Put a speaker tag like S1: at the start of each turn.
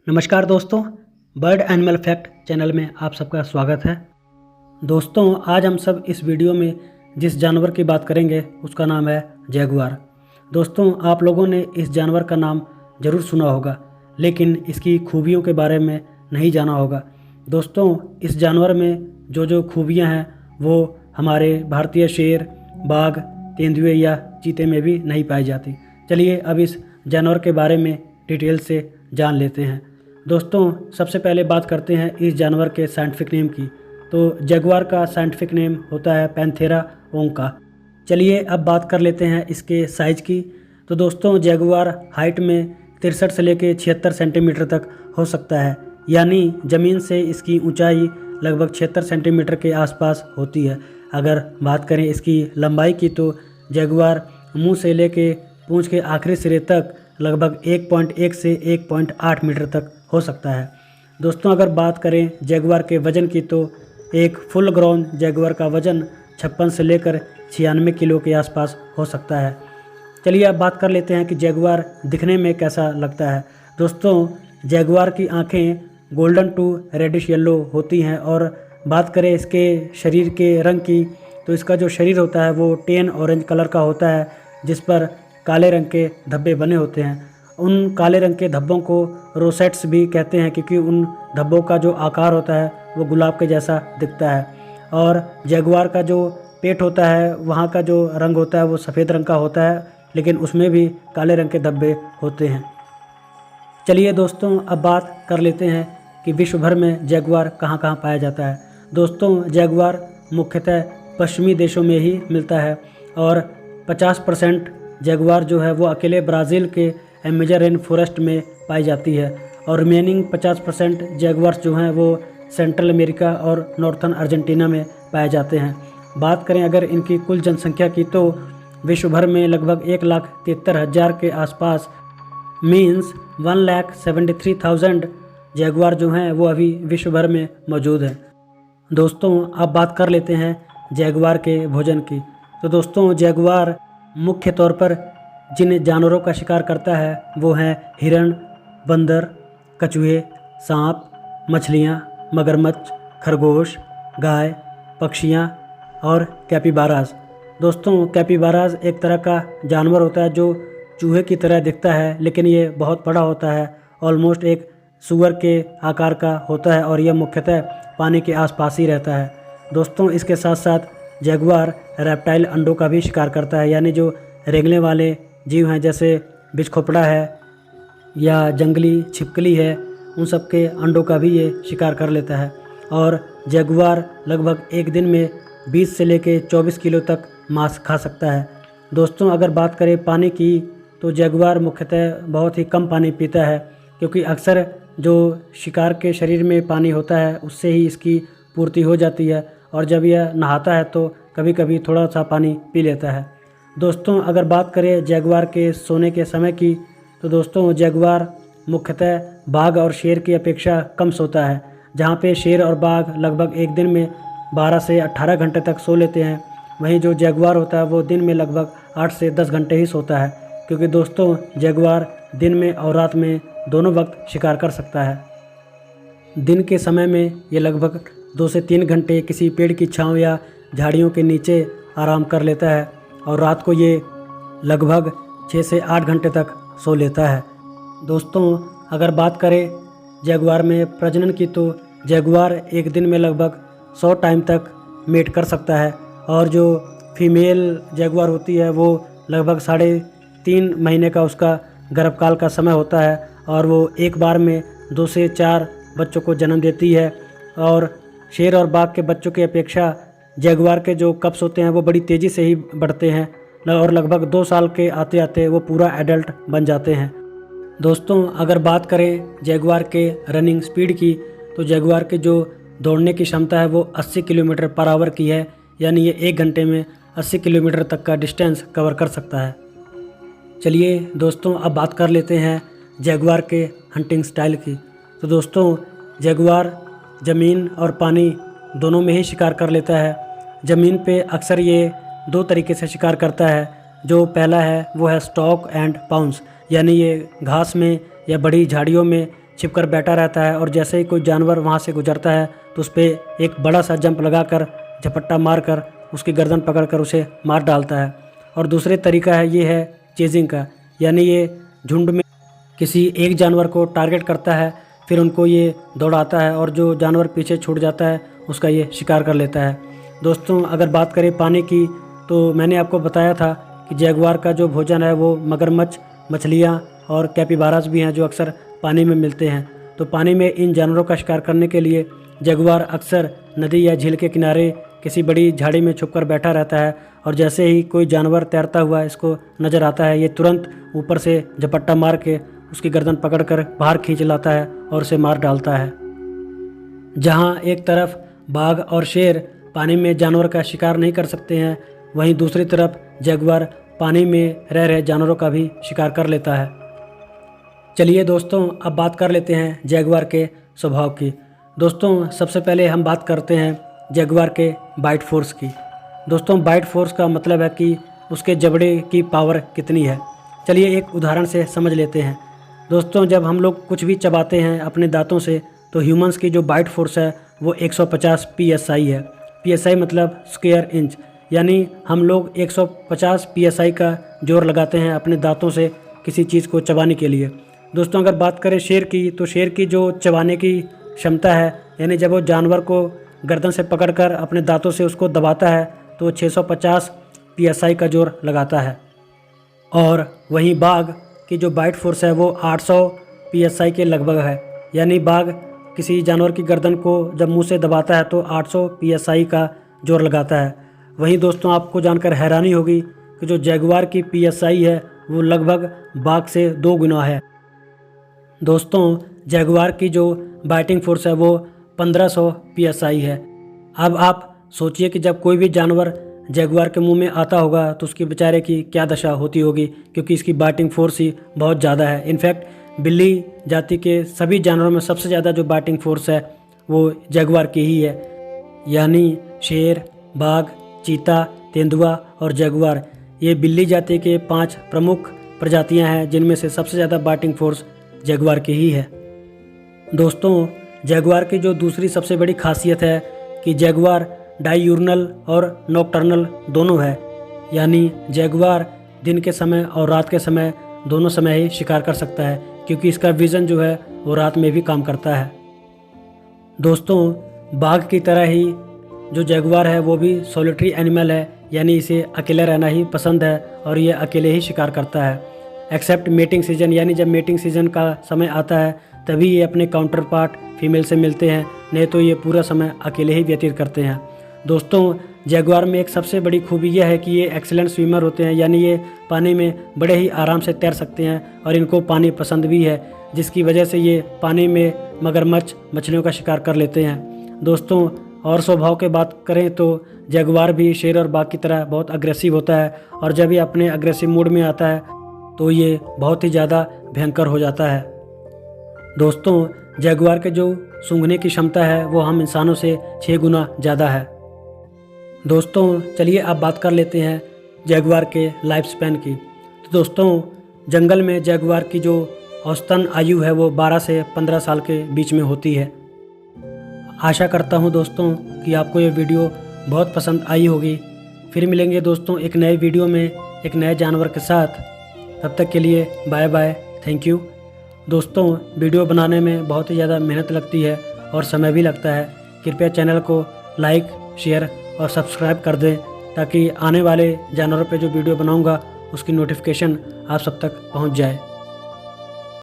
S1: नमस्कार दोस्तों, bird animal fact channel में आप सबका स्वागत है। दोस्तों, आज हम सब इस वीडियो में जिस जानवर की बात करेंगे उसका नाम है जैगुआर। दोस्तों, आप लोगों ने इस जानवर का नाम ज़रूर सुना होगा, लेकिन इसकी खूबियों के बारे में नहीं जाना होगा। दोस्तों, इस जानवर में जो जो खूबियाँ हैं वो हमारे भारतीय शेर, बाघ, तेंदुए या चीते में भी नहीं पाई जाती। चलिए अब इस जानवर के बारे में डिटेल से जान लेते हैं। दोस्तों, सबसे पहले बात करते हैं इस जानवर के साइंटिफिक नेम की। तो जैगुआर का साइंटिफिक नेम होता है पैंथेरा ओंका। चलिए अब बात कर लेते हैं इसके साइज़ की। तो दोस्तों, जैगुआर हाइट में 63 से लेकर 76 सेंटीमीटर तक हो सकता है, यानी ज़मीन से इसकी ऊंचाई लगभग 76 सेंटीमीटर के आसपास होती है। अगर बात करें इसकी लंबाई की तो जैगुआर मुंह से लेकर पूंछ के आखिरी सिरे तक लगभग 1.1 से 1.8 मीटर तक हो सकता है। दोस्तों, अगर बात करें जैगुआर के वज़न की तो एक फुल ग्रोन जैगुआर का वज़न 56 से लेकर 96 किलो के आसपास हो सकता है। चलिए अब बात कर लेते हैं कि जैगुआर दिखने में कैसा लगता है। दोस्तों, जैगुआर की आंखें गोल्डन टू रेडिश येलो होती हैं। और बात करें इसके शरीर के रंग की तो इसका जो शरीर होता है वो टेन ऑरेंज कलर का होता है, जिस पर काले रंग के धब्बे बने होते हैं। उन काले रंग के धब्बों को रोसेट्स भी कहते हैं, क्योंकि उन धब्बों का जो आकार होता है वो गुलाब के जैसा दिखता है। और जैगुआर का जो पेट होता है वहाँ का जो रंग होता है वो सफ़ेद रंग का होता है, लेकिन उसमें भी काले रंग के धब्बे होते हैं। चलिए दोस्तों, अब बात कर लेते हैं कि विश्व भर में जैगुआर कहाँ कहाँ पाया जाता है। दोस्तों, जैगुआर मुख्यतः पश्चिमी देशों में ही मिलता है और 50% जैगुआर जो है वो अकेले ब्राज़ील के अमेज़न रेन फॉरेस्ट में पाई जाती है। और रिमेनिंग 50% जैगुआर्स जो हैं वो सेंट्रल अमेरिका और नॉर्थर्न अर्जेंटीना में पाए जाते हैं। बात करें अगर इनकी कुल जनसंख्या की तो विश्व भर में लगभग 1,73,000 के आसपास, मीन्स 1,73,000 जैगुआर जो हैं वो अभी विश्व भर में मौजूद हैं। दोस्तों, अब बात कर लेते हैं जैगुआर के भोजन की। तो दोस्तों, जैगुआर मुख्य तौर पर जिन जानवरों का शिकार करता है वो हैं हिरण, बंदर, कछुए, सांप, मछलियाँ, मगरमच्छ, खरगोश, गाय, पक्षियाँ और कैपिबाराज। दोस्तों, कैपिबाराज एक तरह का जानवर होता है जो चूहे की तरह दिखता है, लेकिन ये बहुत बड़ा होता है, ऑलमोस्ट एक सूअर के आकार का होता है और यह मुख्यतः पानी के आसपास ही रहता है। दोस्तों, इसके साथ साथ जैगुआर रेप्टाइल अंडों का भी शिकार करता है, यानी जो रेंगने वाले जीव हैं जैसे बिच्छखोपड़ा है या जंगली छिपकली है, उन सब के अंडों का भी ये शिकार कर लेता है। और जैगुआर लगभग एक दिन में 20 से लेकर 24 किलो तक मांस खा सकता है। दोस्तों, अगर बात करें पानी की तो जैगुआर मुख्यतः बहुत ही कम पानी पीता है, क्योंकि अक्सर जो शिकार के शरीर में पानी होता है उससे ही इसकी पूर्ति हो जाती है, और जब यह नहाता है तो कभी कभी थोड़ा सा पानी पी लेता है। दोस्तों, अगर बात करें जैगुआर के सोने के समय की तो दोस्तों, जैगुआर मुख्यतः बाघ और शेर की अपेक्षा कम सोता है। जहाँ पे शेर और बाघ लगभग एक दिन में 12 से 18 घंटे तक सो लेते हैं, वहीं जो जैगुआर होता है वो दिन में लगभग 8 से 10 घंटे ही सोता है, क्योंकि दोस्तों जैगुआर दिन में और रात में दोनों वक्त शिकार कर सकता है। दिन के समय में ये लगभग 2 से 3 घंटे किसी पेड़ की छांव या झाड़ियों के नीचे आराम कर लेता है, और रात को ये लगभग 6 से 8 घंटे तक सो लेता है। दोस्तों, अगर बात करें जैगुआर में प्रजनन की तो जैगुआर एक दिन में लगभग 100 टाइम तक मेट कर सकता है, और जो फीमेल जैगुआर होती है वो लगभग 3.5 महीने का उसका गर्भकाल का समय होता है, और वो एक बार में 2 से 4 बच्चों को जन्म देती है। और शेर और बाघ के बच्चों की अपेक्षा जैगुआर के जो कप्स होते हैं वो बड़ी तेज़ी से ही बढ़ते हैं, और लगभग 2 साल के आते आते वो पूरा एडल्ट बन जाते हैं। दोस्तों, अगर बात करें जैगुआर के रनिंग स्पीड की तो जैगुआर के जो दौड़ने की क्षमता है वो 80 किलोमीटर पर आवर की है, यानी ये 1 घंटे में 80 किलोमीटर तक का डिस्टेंस कवर कर सकता है। चलिए दोस्तों, अब बात कर लेते हैं जैगुआर के हंटिंग स्टाइल की। तो दोस्तों, जैगुआर ज़मीन और पानी दोनों में ही शिकार कर लेता है। ज़मीन पे अक्सर ये 2 तरीके से शिकार करता है। जो पहला है वो है स्टॉक एंड पाउंस, यानी ये घास में या बड़ी झाड़ियों में छिपकर बैठा रहता है और जैसे ही कोई जानवर वहाँ से गुजरता है तो उस पर एक बड़ा सा जंप लगाकर झपट्टा मारकर उसकी गर्दन पकड़कर उसे मार डालता है। और दूसरे तरीका है ये है चेजिंग का, यानी ये झुंड में किसी एक जानवर को टारगेट करता है, फिर उनको ये दौड़ाता है और जो जानवर पीछे छूट जाता है उसका ये शिकार कर लेता है। दोस्तों अगर बात करें पानी की, तो मैंने आपको बताया था कि जैगुआर का जो भोजन है वो मगरमच्छ, मछलियाँ और कैपिबारास भी हैं जो अक्सर पानी में मिलते हैं। तो पानी में इन जानवरों का शिकार करने के लिए जैगुआर अक्सर नदी या झील के किनारे किसी बड़ी झाड़ी में छुपकर बैठा रहता है और जैसे ही कोई जानवर तैरता हुआ इसको नज़र आता है, ये तुरंत ऊपर से झपट्टा मार के उसकी गर्दन पकड़कर बाहर खींच लाता है और उसे मार डालता है। जहाँ एक तरफ बाघ और शेर पानी में जानवर का शिकार नहीं कर सकते हैं, वहीं दूसरी तरफ जैगुआर पानी में रह रहे जानवरों का भी शिकार कर लेता है। चलिए दोस्तों अब बात कर लेते हैं जैगुआर के स्वभाव की। दोस्तों सबसे पहले हम बात करते हैं जैगुआर के बाइट फोर्स की। दोस्तों बाइट फोर्स का मतलब है कि उसके जबड़े की पावर कितनी है। चलिए एक उदाहरण से समझ लेते हैं। दोस्तों जब हम लोग कुछ भी चबाते हैं अपने दांतों से, तो ह्यूमंस की जो बाइट फोर्स है वो 150 psi है। psi मतलब स्क्वायर इंच, यानी हम लोग 150 psi का जोर लगाते हैं अपने दांतों से किसी चीज़ को चबाने के लिए। दोस्तों अगर बात करें शेर की, तो शेर की जो चबाने की क्षमता है, यानी जब वो जानवर को गर्दन से पकड़कर अपने दांतों से उसको दबाता है तो 650 psi का जोर लगाता है। और वहीं बाघ की जो बाइट फोर्स है वो 800 psi के लगभग है, यानी बाघ किसी जानवर की गर्दन को जब मुंह से दबाता है तो 800 psi का जोर लगाता है। वहीं दोस्तों आपको जानकर हैरानी होगी कि जो जैगुआर की psi है वो लगभग बाघ से 2 गुना है। दोस्तों जैगुआर की जो बाइटिंग फोर्स है वो 1500 psi है। अब आप सोचिए कि जब कोई भी जानवर जैगुआर के मुंह में आता होगा तो उसकी बेचारे की क्या दशा होती होगी, क्योंकि इसकी बाइटिंग फोर्स ही बहुत ज़्यादा है। इनफैक्ट बिल्ली जाति के सभी जानवरों में सबसे ज़्यादा जो बाइटिंग फोर्स है वो जैगुआर की ही है, यानी शेर, बाघ, चीता, तेंदुआ और जैगुआर, ये बिल्ली जाति के 5 प्रमुख प्रजातियां हैं जिनमें से सबसे ज़्यादा बाइटिंग फोर्स जैगुआर की ही है। दोस्तों जैगुआर की जो दूसरी सबसे बड़ी खासियत है कि जैगुआर डाईयूर्नल और नॉकटर्नल दोनों है, यानी जैगुआर दिन के समय और रात के समय दोनों समय ही शिकार कर सकता है, क्योंकि इसका विज़न जो है वो रात में भी काम करता है। दोस्तों बाघ की तरह ही जो जैगुआर है वो भी सॉलिटरी एनिमल है, यानी इसे अकेले रहना ही पसंद है और ये अकेले ही शिकार करता है, एक्सेप्ट मेटिंग सीजन, यानी जब मेटिंग सीजन का समय आता है तभी ये अपने काउंटर पार्ट फीमेल से मिलते हैं, नहीं तो ये पूरा समय अकेले ही व्यतीत करते हैं। दोस्तों जैगुआर में एक सबसे बड़ी खूबी यह है कि ये एक्सीलेंट स्विमर होते हैं, यानी ये पानी में बड़े ही आराम से तैर सकते हैं और इनको पानी पसंद भी है, जिसकी वजह से ये पानी में मगरमच्छ, मछलियों का शिकार कर लेते हैं। दोस्तों और स्वभाव के बात करें तो जैगुआर भी शेर और बाघ की तरह बहुत अग्रेसिव होता है, और जब ये अपने अग्रेसिव मूड में आता है तो ये बहुत ही ज़्यादा भयंकर हो जाता है। दोस्तों जैगुआर के जो सूंघने की क्षमता है वो हम इंसानों से 6 गुना ज़्यादा है। दोस्तों चलिए अब बात कर लेते हैं जैगुआर के लाइफ स्पैन की। तो दोस्तों जंगल में जैगुआर की जो औसतन आयु है वो 12 से 15 साल के बीच में होती है। आशा करता हूँ दोस्तों कि आपको ये वीडियो बहुत पसंद आई होगी। फिर मिलेंगे दोस्तों एक नए वीडियो में एक नए जानवर के साथ। तब तक के लिए बाय बाय, थैंक यू। दोस्तों वीडियो बनाने में बहुत ही ज़्यादा मेहनत लगती है और समय भी लगता है। कृपया चैनल को लाइक, शेयर और सब्सक्राइब कर दें, ताकि आने वाले जानवरों पे जो वीडियो बनाऊंगा उसकी नोटिफिकेशन आप सब तक पहुंच जाए।